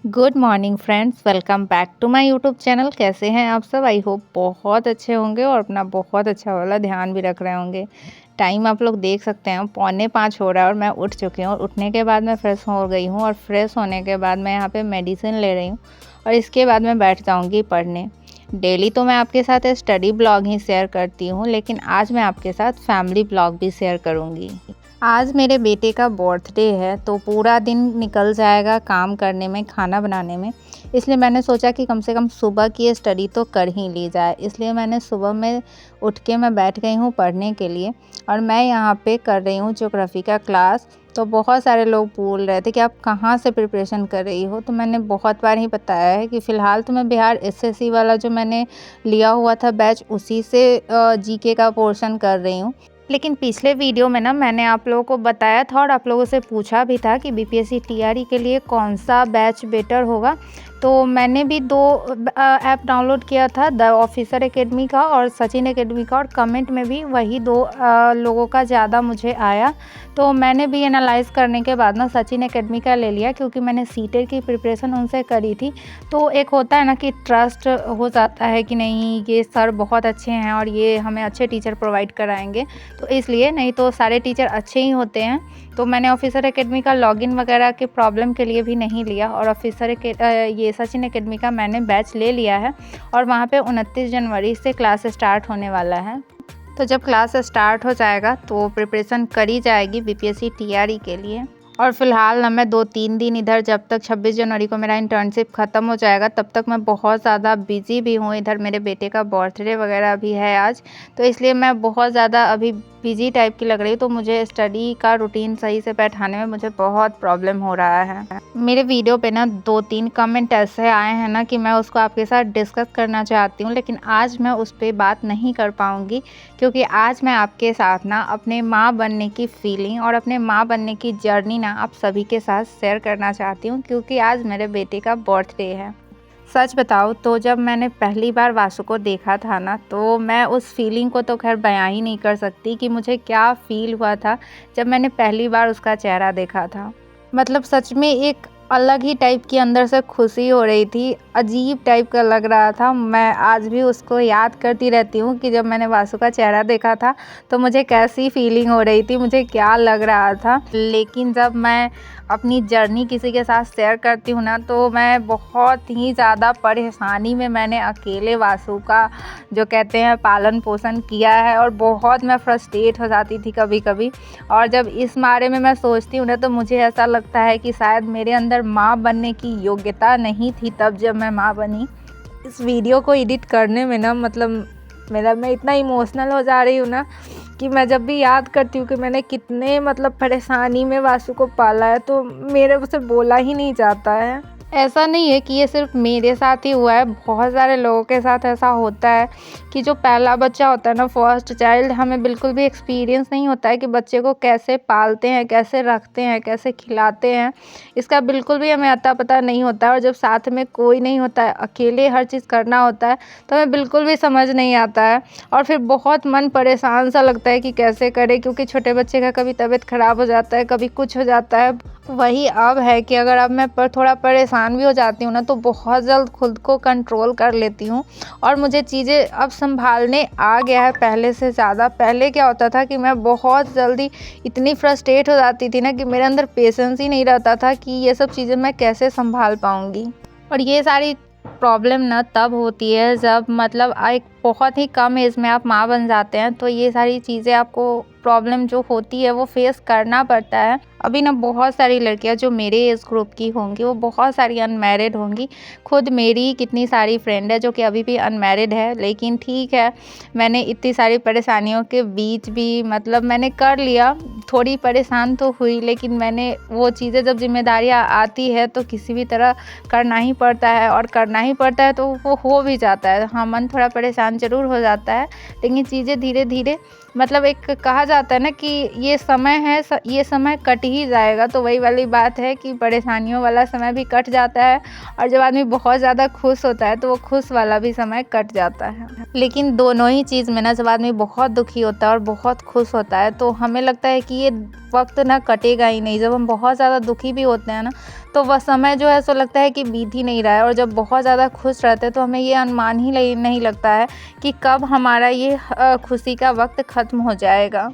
Good morning friends, welcome back to my YouTube channel. कैसे हैं आप सब? आई होप बहुत अच्छे होंगे और अपना बहुत अच्छा वाला ध्यान भी रख रहे होंगे। टाइम आप लोग देख सकते हैं 4:45 हो रहा है और मैं उठ चुकी हूँ और उठने के बाद मैं फ्रेश हो गई हूँ और फ्रेश होने के बाद मैं यहाँ पे मेडिसिन ले रही हूँ और इसके बाद मैं बैठ जाऊँगी पढ़ने। डेली तो मैं आपके साथ स्टडी ब्लॉग ही शेयर करती हूँ, लेकिन आज मैं आपके साथ फैमिली ब्लॉग भी शेयर करूँगी। आज मेरे बेटे का बर्थडे है तो पूरा दिन निकल जाएगा काम करने में, खाना बनाने में। इसलिए मैंने सोचा कि कम से कम सुबह की स्टडी तो कर ही ली जाए। इसलिए मैंने सुबह में उठ के मैं बैठ गई हूँ पढ़ने के लिए और मैं यहाँ पे कर रही हूँ ज्योग्राफी का क्लास। तो बहुत सारे लोग बोल रहे थे कि आप कहाँ से प्रिपरेशन कर रही हो, तो मैंने बहुत बार ही बताया है कि फ़िलहाल तो मैं बिहार एसएससी वाला जो मैंने लिया हुआ था बैच, उसी से जीके का पोर्शन कर रही हूँ। लेकिन पिछले वीडियो में ना मैंने आप लोगों को बताया था और आप लोगों से पूछा भी था कि बीपीएससी टीआरई के लिए कौन सा बैच बेटर होगा। तो मैंने भी दो ऐप डाउनलोड किया था, द ऑफिसर एकेडमी का और सचिन एकेडमी का, और कमेंट में भी वही दो लोगों का ज़्यादा मुझे आया। तो मैंने भी एनालाइज़ करने के बाद ना सचिन एकेडमी का ले लिया, क्योंकि मैंने सीटेट की प्रिपरेशन उनसे करी थी। तो एक होता है ना कि ट्रस्ट हो जाता है कि नहीं, ये सर बहुत अच्छे हैं और ये हमें अच्छे टीचर प्रोवाइड कराएंगे, तो इसलिए। नहीं तो सारे टीचर अच्छे ही होते हैं। तो मैंने ऑफिसर एकेडमी का लॉगिन वगैरह के प्रॉब्लम के लिए भी नहीं लिया और ये सचिन एकेडमी का मैंने बैच ले लिया है और वहाँ पे 29 जनवरी से क्लास स्टार्ट होने वाला है। तो जब क्लास स्टार्ट हो जाएगा तो प्रिपरेशन करी जाएगी बीपीएससी टीआरई के लिए। और फिलहाल ना मैं 2-3 दिन इधर, जब तक 26 जनवरी को मेरा इंटर्नशिप ख़त्म हो जाएगा तब तक मैं बहुत ज़्यादा बिज़ी भी हूँ। इधर मेरे बेटे का बर्थडे वगैरह भी है आज, तो इसलिए मैं बहुत ज़्यादा अभी बिज़ी टाइप की लग रही हूँ। तो मुझे स्टडी का रूटीन सही से बैठाने में मुझे बहुत प्रॉब्लम हो रहा है। मेरे वीडियो पे ना 2-3 कमेंट ऐसे आए हैं ना कि मैं उसको आपके साथ डिस्कस करना चाहती हूँ, लेकिन आज मैं उस पर बात नहीं कर पाऊँगी, क्योंकि आज मैं आपके साथ ना अपने माँ बनने की फीलिंग और अपने माँ बनने की जर्नी ना आप सभी के साथ शेयर करना चाहती हूँ, क्योंकि आज मेरे बेटे का बर्थडे है। सच बताऊँ तो जब मैंने पहली बार वासु को देखा था ना, तो मैं उस फीलिंग को तो खैर बयां ही नहीं कर सकती कि मुझे क्या फ़ील हुआ था जब मैंने पहली बार उसका चेहरा देखा था। मतलब सच में एक अलग ही टाइप की अंदर से खुशी हो रही थी, अजीब टाइप का लग रहा था। मैं आज भी उसको याद करती रहती हूँ कि जब मैंने वासु का चेहरा देखा था तो मुझे कैसी फीलिंग हो रही थी, मुझे क्या लग रहा था। लेकिन जब मैं अपनी जर्नी किसी के साथ शेयर करती हूँ ना, तो मैं बहुत ही ज़्यादा परेशानी में मैंने अकेले वासु का जो कहते हैं पालन पोषण किया है और बहुत मैं फ्रस्ट्रेट हो जाती थी कभी कभी। और जब इस बारे में मैं सोचती हूँ ना, तो मुझे ऐसा लगता है कि शायद मेरे अंदर माँ बनने की योग्यता नहीं थी तब जब मैं माँ बनी। इस वीडियो को एडिट करने में ना, मतलब मैं इतना इमोशनल हो जा रही हूँ ना कि मैं जब भी याद करती हूँ कि मैंने कितने परेशानी में वासु को पाला है, तो मेरे उसे बोला ही नहीं जाता है। ऐसा नहीं है कि ये सिर्फ मेरे साथ ही हुआ है, बहुत सारे लोगों के साथ ऐसा होता है कि जो पहला बच्चा होता है ना, फर्स्ट चाइल्ड, हमें बिल्कुल भी एक्सपीरियंस नहीं होता है कि बच्चे को कैसे पालते हैं, कैसे रखते हैं, कैसे खिलाते हैं। इसका बिल्कुल भी हमें अता पता नहीं होता है। और जब साथ में कोई नहीं होता है, अकेले हर चीज़ करना होता है, तो हमें बिल्कुल भी समझ नहीं आता है और फिर बहुत मन परेशान सा लगता है कि कैसे करें, क्योंकि छोटे बच्चे का कभी तबीयत ख़राब हो जाता है, कभी कुछ हो जाता है। वही अब है कि अगर अब मैं थोड़ा परेशान भी हो जाती हूँ ना, तो बहुत जल्द खुद को कंट्रोल कर लेती हूँ और मुझे चीज़ें अब संभालने आ गया है पहले से ज़्यादा। पहले क्या होता था कि मैं बहुत जल्दी इतनी फ्रस्ट्रेट हो जाती थी ना कि मेरे अंदर पेशेंस ही नहीं रहता था कि ये सब चीज़ें मैं कैसे संभाल पाऊँगी। और ये सारी प्रॉब्लम ना तब होती है जब एक बहुत ही कम एज में आप माँ बन जाते हैं, तो ये सारी चीज़ें आपको प्रॉब्लम जो होती है वो फेस करना पड़ता है। अभी ना बहुत सारी लड़कियां जो मेरे एज ग्रुप की होंगी, वो बहुत सारी अनमैरिड होंगी। खुद मेरी कितनी सारी फ्रेंड है जो कि अभी भी अनमैरिड है, लेकिन ठीक है, मैंने इतनी सारी परेशानियों के बीच भी मैंने कर लिया। थोड़ी परेशान तो हुई, लेकिन मैंने वो चीज़ें, जब जिम्मेदारियाँ आती है तो किसी भी तरह करना ही पड़ता है और करना ही पड़ता है तो वो हो भी जाता है। हाँ, मन थोड़ा परेशान ज़रूर हो जाता है, लेकिन चीज़ें धीरे धीरे एक कहा जाता है ना कि ये समय है, ये समय कट ही जाएगा। तो वही वाली बात है कि परेशानियों वाला समय भी कट जाता है और जब आदमी बहुत ज़्यादा खुश होता है तो वो खुश वाला भी समय कट जाता है। लेकिन दोनों ही चीज़ में ना, जब आदमी बहुत दुखी होता है और बहुत खुश होता है, तो हमें लगता है कि ये वक्त ना कटेगा ही नहीं। जब हम बहुत ज़्यादा दुखी भी होते हैं ना, तो वह समय जो है सो लगता है कि बीत ही नहीं रहा है। और जब बहुत ज़्यादा खुश रहते हैं तो हमें ये अनुमान ही नहीं लगता है कि कब हमारा ये खुशी का वक्त ख़त्म हो जाएगा।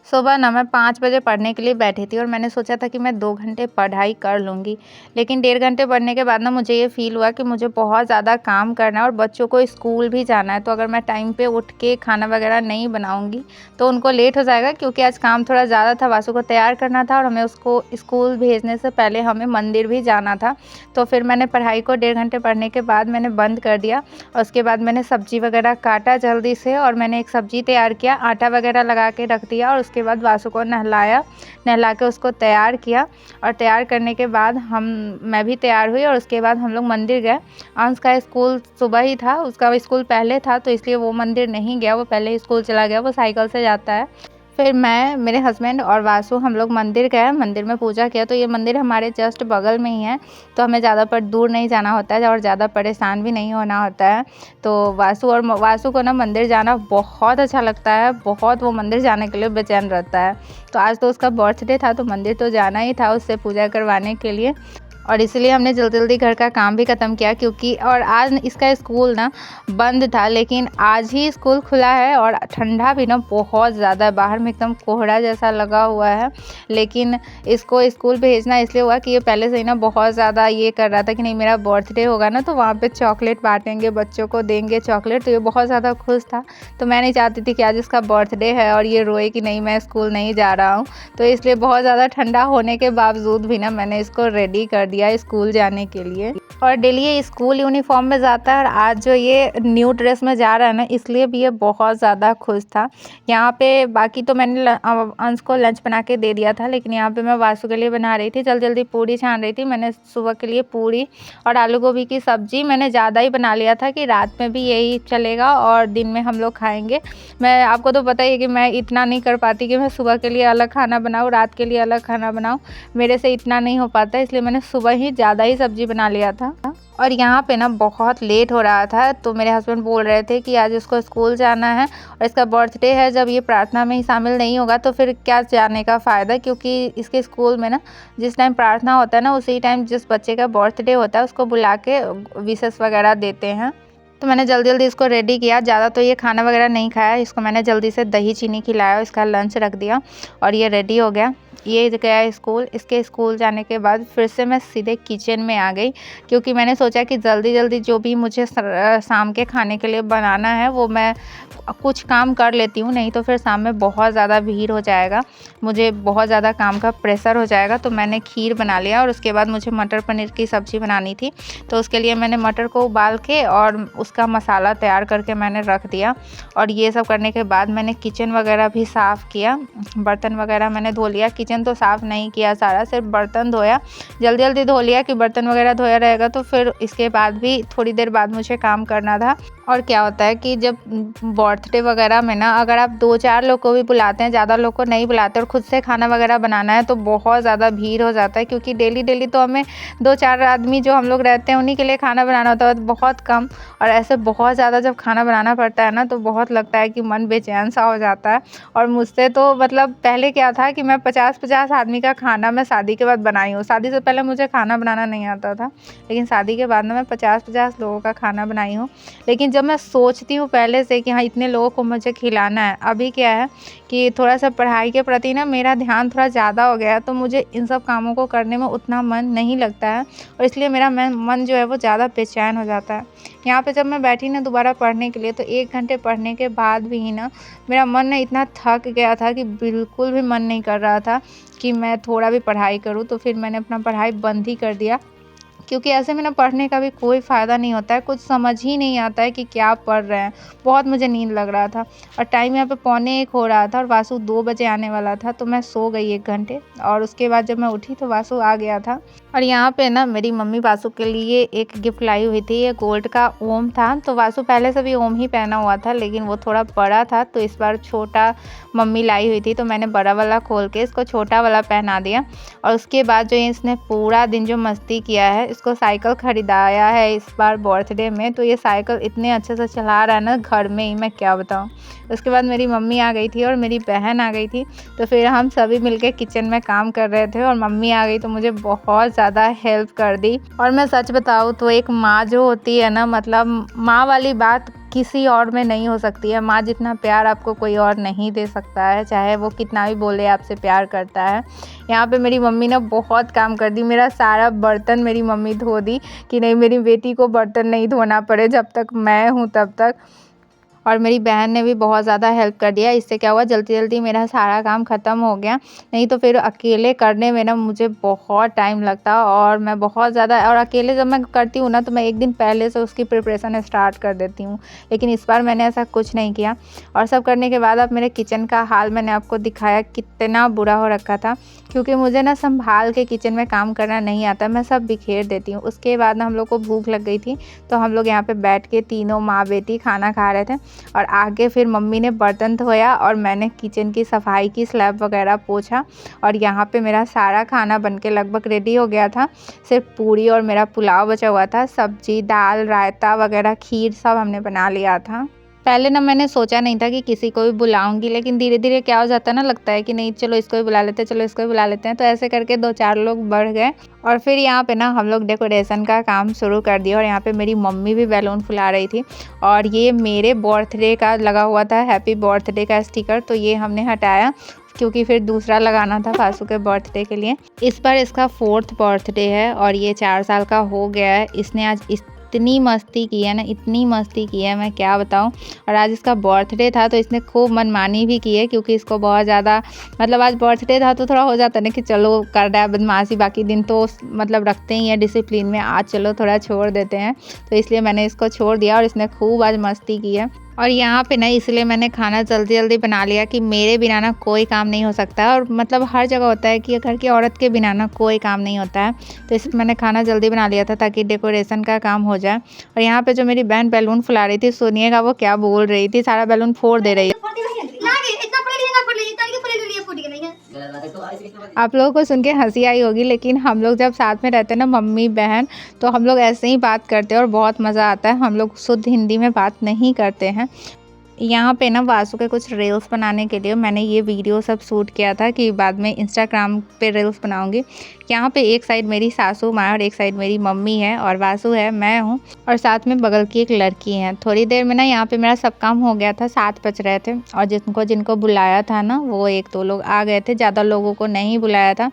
सुबह ना मैं 5 बजे पढ़ने के लिए बैठी थी और मैंने सोचा था कि मैं 2 घंटे पढ़ाई कर लूँगी। लेकिन डेढ़ घंटे पढ़ने के बाद ना मुझे ये फ़ील हुआ कि मुझे बहुत ज़्यादा काम करना है और बच्चों को स्कूल भी जाना है। तो अगर मैं टाइम पे उठ के खाना वगैरह नहीं बनाऊँगी तो उनको लेट हो जाएगा, क्योंकि आज काम थोड़ा ज़्यादा था, वासु को तैयार करना था और हमें उसको स्कूल भेजने से पहले हमें मंदिर भी जाना था। तो फिर मैंने पढ़ाई को डेढ़ घंटे पढ़ने के बाद मैंने बंद कर दिया और उसके बाद मैंने सब्ज़ी वगैरह काटा जल्दी से और मैंने एक सब्ज़ी तैयार किया, आटा वगैरह लगा के रख दिया और उसके बाद वासु को नहला के उसको तैयार किया। और तैयार करने के बाद मैं भी तैयार हुई और उसके बाद हम लोग मंदिर गए। अंश का स्कूल सुबह ही था, उसका स्कूल पहले था तो इसलिए वो मंदिर नहीं गया, वो पहले ही स्कूल चला गया, वो साइकिल से जाता है। फिर मैं, मेरे हस्बैंड और वासु हम लोग मंदिर गए, मंदिर में पूजा किया। तो ये मंदिर हमारे जस्ट बगल में ही है, तो हमें ज़्यादा दूर नहीं जाना होता है और ज़्यादा परेशान भी नहीं होना होता है। तो वासु को ना मंदिर जाना बहुत अच्छा लगता है, बहुत वो मंदिर जाने के लिए बेचैन रहता है। तो आज तो उसका बर्थडे था तो मंदिर तो जाना ही था उससे पूजा करवाने के लिए, और इसलिए हमने जल्दी-जल्दी घर का काम भी ख़त्म किया, क्योंकि और आज इसका स्कूल ना बंद था, लेकिन आज ही स्कूल खुला है और ठंडा भी ना बहुत ज़्यादा है, बाहर में एकदम कोहरा जैसा लगा हुआ है। लेकिन इसको स्कूल भेजना इसलिए हुआ कि ये पहले से ही ना बहुत ज़्यादा ये कर रहा था कि नहीं मेरा बर्थडे होगा ना तो वहाँ पे चॉकलेट बाँटेंगे, बच्चों को देंगे चॉकलेट, तो ये बहुत ज़्यादा खुश था। तो मैं नहीं चाहती थी कि आज इसका बर्थडे है और ये रोए कि नहीं मैं स्कूल नहीं जा रहा हूँ। तो इसलिए बहुत ज़्यादा ठंडा होने के बावजूद भी ना मैंने इसको रेडी कर दिया स्कूल जाने के लिए। और डेली ये स्कूल यूनिफॉर्म में जाता है और आज जो ये न्यू ड्रेस में जा रहा है ना, इसलिए भी ये बहुत ज़्यादा खुश था। यहाँ पे बाकी तो मैंने अंश को लंच बना के दे दिया था, लेकिन यहाँ पे मैं वासु के लिए बना रही थी, जल्दी जल्दी पूरी छान रही थी। मैंने सुबह के लिए पूरी और आलू गोभी की सब्ज़ी मैंने ज़्यादा ही बना लिया था कि रात में भी यही चलेगा और दिन में हम लोग खाएँगे। मैं आपको तो पता ही है कि मैं इतना नहीं कर पाती कि मैं सुबह के लिए अलग खाना बनाऊँ, रात के लिए अलग खाना बनाऊँ, मेरे से इतना नहीं हो पाता, इसलिए मैंने सुबह ही ज़्यादा ही सब्ज़ी बना लिया था। और यहाँ पे ना बहुत लेट हो रहा था तो मेरे हस्बैंड बोल रहे थे कि आज इसको स्कूल जाना है और इसका बर्थडे है, जब ये प्रार्थना में ही शामिल नहीं होगा तो फिर क्या जाने का फ़ायदा, क्योंकि इसके स्कूल में ना जिस टाइम प्रार्थना होता है ना उसी टाइम जिस बच्चे का बर्थडे होता है उसको बुला के विशेस वगैरह देते हैं। तो मैंने जल्दी इसको रेडी किया, ज़्यादा तो ये खाना वगैरह नहीं खाया, इसको मैंने जल्दी से दही चीनी खिलाया, इसका लंच रख दिया और ये रेडी हो गया। ये गया स्कूल। इसके स्कूल जाने के बाद फिर से मैं सीधे किचन में आ गई, क्योंकि मैंने सोचा कि जल्दी जो भी मुझे शाम के खाने के लिए बनाना है वो मैं कुछ काम कर लेती हूँ, नहीं तो फिर शाम में बहुत ज़्यादा भीड़ हो जाएगा, मुझे बहुत ज़्यादा काम का प्रेशर हो जाएगा। तो मैंने खीर बना लिया और उसके बाद मुझे मटर पनीर की सब्ज़ी बनानी थी, तो उसके लिए मैंने मटर को उबाल के और उसका मसाला तैयार करके मैंने रख दिया। और ये सब करने के बाद मैंने किचन वगैरह भी साफ़ किया, बर्तन वगैरह मैंने धो लिया, किचन तो साफ़ नहीं किया सारा, सिर्फ बर्तन धोया, जल्दी धो लिया कि बर्तन वगैरह धोया रहेगा तो फिर इसके बाद भी थोड़ी देर बाद मुझे काम करना था। और क्या होता है कि जब बर्थडे वगैरह में ना अगर आप 2-4 लोग को भी बुलाते हैं, ज़्यादा लोग को नहीं बुलाते और ख़ुद से खाना वगैरह बनाना है तो बहुत ज़्यादा भीड़ हो जाता है, क्योंकि डेली तो हमें 2-4 आदमी जो हम लोग रहते हैं उन्हीं के लिए खाना बनाना होता है, बहुत कम। और ऐसे बहुत ज़्यादा जब खाना बनाना पड़ता है ना तो बहुत लगता है कि मन बेचैन सा हो जाता है। और मुझसे तो मतलब पहले क्या था कि मैं 50-50 आदमी का खाना मैं शादी के बाद बनाई हूँ। शादी से पहले मुझे खाना बनाना नहीं आता था, लेकिन शादी के बाद में मैं 50-50 लोगों का खाना बनाई हूँ। लेकिन जब मैं सोचती हूँ पहले से कि हाँ इतने लोगों को मुझे खिलाना है, अभी क्या है कि थोड़ा सा पढ़ाई के प्रति ना मेरा ध्यान थोड़ा ज़्यादा हो गया है, तो मुझे इन सब कामों को करने में उतना मन नहीं लगता है और इसलिए मेरा मन जो है वो ज़्यादा बेचैन हो जाता है। यहाँ पे जब मैं बैठी ना दोबारा पढ़ने के लिए तो 1 घंटे पढ़ने के बाद भी ही ना मेरा मन ना इतना थक गया था कि बिल्कुल भी मन नहीं कर रहा था कि मैं थोड़ा भी पढ़ाई करूँ। तो फिर मैंने अपना पढ़ाई बंद ही कर दिया, क्योंकि ऐसे में ना पढ़ने का भी कोई फ़ायदा नहीं होता है, कुछ समझ ही नहीं आता है कि क्या पढ़ रहे हैं। बहुत मुझे नींद लग रहा था और टाइम यहाँ पे 12:45 हो रहा था और वासु 2 बजे आने वाला था, तो मैं सो गई 1 घंटे और उसके बाद जब मैं उठी तो वासु आ गया था। और यहाँ पे ना मेरी मम्मी वासु के लिए एक गिफ्ट लाई हुई थी, ये गोल्ड का ओम था। तो वासु पहले से भी ओम ही पहना हुआ था, लेकिन वो थोड़ा बड़ा था, तो इस बार छोटा मम्मी लाई हुई थी, तो मैंने बड़ा वाला खोल के इसको छोटा वाला पहना दिया। और उसके बाद जो इसने पूरा दिन जो मस्ती किया है, इसको साइकिल खरीदाया है इस बार बर्थडे में। तो ये साइकिल इतने अच्छे से चला रहा है ना घर में ही, मैं क्या बताऊँ। उसके बाद मेरी मम्मी आ गई थी और मेरी बहन आ गई थी, तो फिर हम सभी मिलके किचन में काम कर रहे थे। और मम्मी आ गई तो मुझे बहुत ज़्यादा हेल्प कर दी। और मैं सच बताऊँ तो एक माँ जो होती है ना, मतलब माँ वाली बात किसी और में नहीं हो सकती है। माँ जितना प्यार आपको कोई और नहीं दे सकता है, चाहे वो कितना भी बोले आपसे प्यार करता है। यहाँ पे मेरी मम्मी ने बहुत काम कर दी, मेरा सारा बर्तन मेरी मम्मी धो दी कि नहीं मेरी बेटी को बर्तन नहीं धोना पड़े जब तक मैं हूँ तब तक। और मेरी बहन ने भी बहुत ज़्यादा हेल्प कर दिया। इससे क्या हुआ, जल्दी जल्दी मेरा सारा काम ख़त्म हो गया। नहीं तो फिर अकेले करने में ना मुझे बहुत टाइम लगता, और मैं बहुत ज़्यादा, और अकेले जब मैं करती हूँ ना तो मैं एक दिन पहले से उसकी प्रिपरेशन स्टार्ट कर देती हूँ। लेकिन इस बार मैंने ऐसा कुछ नहीं किया। और सब करने के बाद अब मेरे किचन का हाल मैंने आपको दिखाया कितना बुरा हो रखा था, क्योंकि मुझे ना संभाल के किचन में काम करना नहीं आता, मैं सब बिखेर देती हूँ। उसके बाद ना हम लोग को भूख लग गई थी, तो हम लोग यहाँ पे बैठ के तीनों माँ बेटी खाना खा रहे थे। और आगे फिर मम्मी ने बर्तन धोया और मैंने किचन की सफाई की, स्लैब वगैरह पोछा। और यहाँ पे मेरा सारा खाना बनके लगभग रेडी हो गया था। सिर्फ पूरी और मेरा पुलाव बचा हुआ था, सब्जी दाल रायता वगैरह खीर सब हमने बना लिया था। पहले ना मैंने सोचा नहीं था कि किसी को भी बुलाऊंगी, लेकिन धीरे धीरे क्या हो जाता है ना, लगता है कि नहीं चलो इसको भी बुला लेते हैं, चलो इसको भी बुला लेते हैं। तो ऐसे करके 2-4 लोग बढ़ गए। और फिर यहाँ पे ना हम लोग डेकोरेशन का काम शुरू कर दिया। और यहाँ पे मेरी मम्मी भी बैलून फुला रही थी। और ये मेरे बर्थडे का लगा हुआ था हैप्पी बर्थडे का स्टिकर, तो ये हमने हटाया क्योंकि फिर दूसरा लगाना था फासू के बर्थडे के लिए। इस बार इसका 4th बर्थडे है और ये 4 साल का हो गया है। इसने आज इतनी मस्ती की है ना, इतनी मस्ती की है मैं क्या बताऊं। और आज इसका बर्थडे था तो इसने खूब मनमानी भी की है, क्योंकि इसको बहुत ज़्यादा, मतलब आज बर्थडे था तो थोड़ा हो जाता है ना कि चलो कर रहा है बदमाशी, बाकी दिन तो मतलब रखते ही हैं डिसिप्लिन में, आज चलो थोड़ा छोड़ देते हैं। तो इसलिए मैंने इसको छोड़ दिया और इसने खूब आज मस्ती की है। और यहाँ पे ना इसलिए मैंने खाना जल्दी जल्दी बना लिया कि मेरे बिना ना कोई काम नहीं हो सकता। और मतलब हर जगह होता है कि घर की औरत के बिना ना कोई काम नहीं होता है, तो इसलिए मैंने खाना जल्दी बना लिया था ताकि डेकोरेशन का काम हो जाए। और यहाँ पे जो मेरी बहन बैलून फुला रही थी, सुनिएगा वो क्या बोल रही थी, सारा बैलून फोड़ दे रही है। आप लोगों को सुन के हंसी आई होगी, लेकिन हम लोग जब साथ में रहते हैं ना मम्मी बहन, तो हम लोग ऐसे ही बात करते हैं और बहुत मज़ा आता है। हम लोग शुद्ध हिंदी में बात नहीं करते हैं। यहाँ पे ना वासु के कुछ रील्स बनाने के लिए मैंने ये वीडियो सब शूट किया था कि बाद में इंस्टाग्राम पे रील्स बनाऊंगी। यहाँ पे एक साइड मेरी सासू माँ और एक साइड मेरी मम्मी है, और वासु है, मैं हूँ, और साथ में बगल की एक लड़की है। थोड़ी देर में ना यहाँ पे मेरा सब काम हो गया था, 7 बज रहे थे। और जिनको बुलाया था ना वो 1-2 लोग आ गए थे, ज़्यादा लोगों को नहीं बुलाया था।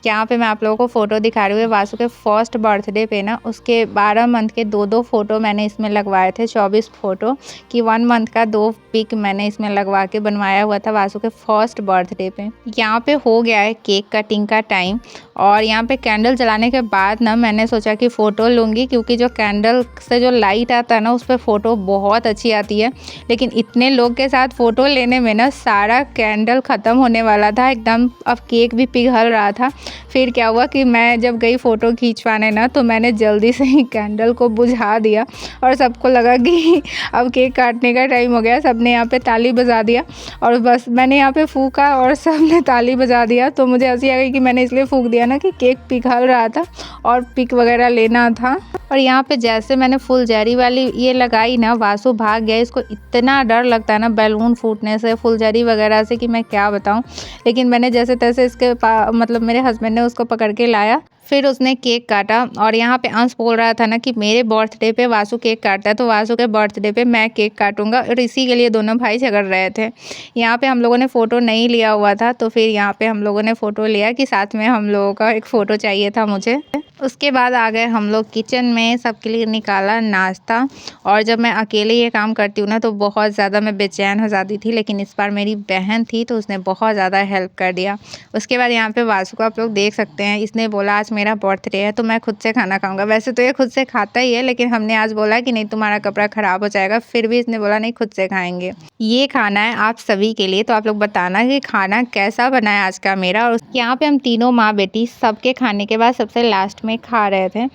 यहाँ पे मैं आप लोगों को फ़ोटो दिखा रही हूँ। वासु के फर्स्ट बर्थडे पे ना उसके 12 मंथ के 2-2 फ़ोटो मैंने इसमें लगवाए थे, 24 फ़ोटो कि 1 मंथ का 2 पिक मैंने इसमें लगवा के बनवाया हुआ था वासु के फर्स्ट बर्थडे पे। यहाँ पे हो गया है केक कटिंग का टाइम, और यहाँ पे कैंडल जलाने के बाद ना मैंने सोचा कि फ़ोटो लूँगी, क्योंकि जो कैंडल से जो लाइट आता है ना उस पर फ़ोटो बहुत अच्छी आती है। लेकिन इतने लोग के साथ फ़ोटो लेने में ना सारा कैंडल ख़त्म होने वाला था एकदम, अब केक भी पिघल रहा था। फिर क्या हुआ कि मैं जब गई फ़ोटो खींचवाने ना, तो मैंने जल्दी से ही कैंडल को बुझा दिया, और सबको लगा कि अब केक काटने का टाइम हो गया। सबने यहाँ पे ताली बजा दिया, और बस मैंने यहाँ पे फूका और सबने ताली बजा दिया। तो मुझे हंसी आ गई कि मैंने इसलिए फूक दिया ना कि केक पिघल रहा था और पिक वगैरह लेना था। और यहाँ पे जैसे मैंने फुलझड़ी वाली ये लगाई ना, वासु भाग गया। इसको इतना डर लगता है ना बैलून फूटने से, फुलझड़ी वगैरह से, कि मैं क्या बताऊँ। लेकिन मैंने जैसे तैसे इसके मतलब मेरे हस्बैंड ने उसको पकड़ के लाया, फिर उसने केक काटा। और यहाँ पे अंश बोल रहा था ना कि मेरे बर्थडे पे वासु केक काटता है, तो वासु के बर्थडे पे मैं केक काटूंगा, और इसी के लिए दोनों भाई झगड़ रहे थे। यहाँ पे हम लोगों ने फ़ोटो नहीं लिया हुआ था, तो फिर यहाँ पे हम लोगों ने फ़ोटो लिया कि साथ में हम लोगों का एक फ़ोटो चाहिए था मुझे। उसके बाद आ गए हम लोग किचन में, सबके लिए निकाला नाश्ता। और जब मैं अकेले ये काम करती हूँ ना तो बहुत ज़्यादा मैं बेचैन हो जाती थी, लेकिन इस बार मेरी बहन थी तो उसने बहुत ज़्यादा हेल्प कर दिया। उसके बाद यहाँ पे वासु को आप लोग देख सकते हैं, इसने बोला आज मेरा बर्थडे है तो मैं खुद से खाना खाऊंगा। वैसे तो ये खुद से खाता ही है, लेकिन हमने आज बोला कि नहीं तुम्हारा कपड़ा ख़राब हो जाएगा, फिर भी इसने बोला नहीं खुद से खाएंगे। ये खाना है आप सभी के लिए, तो आप लोग बताना कि खाना कैसा बना है आज का मेरा। और यहाँ पे हम तीनों माँ बेटी सबके खाने के बाद सबसे लास्ट में खा रहे थे।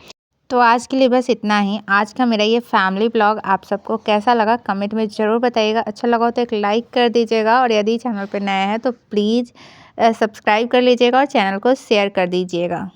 तो आज के लिए बस इतना ही। आज का मेरा ये फैमिली ब्लॉग आप सबको कैसा लगा कमेंट में ज़रूर बताइएगा। अच्छा लगा हो तो एक लाइक कर दीजिएगा, और यदि चैनल पर नया है तो प्लीज़ सब्सक्राइब कर लीजिएगा और चैनल को शेयर कर दीजिएगा।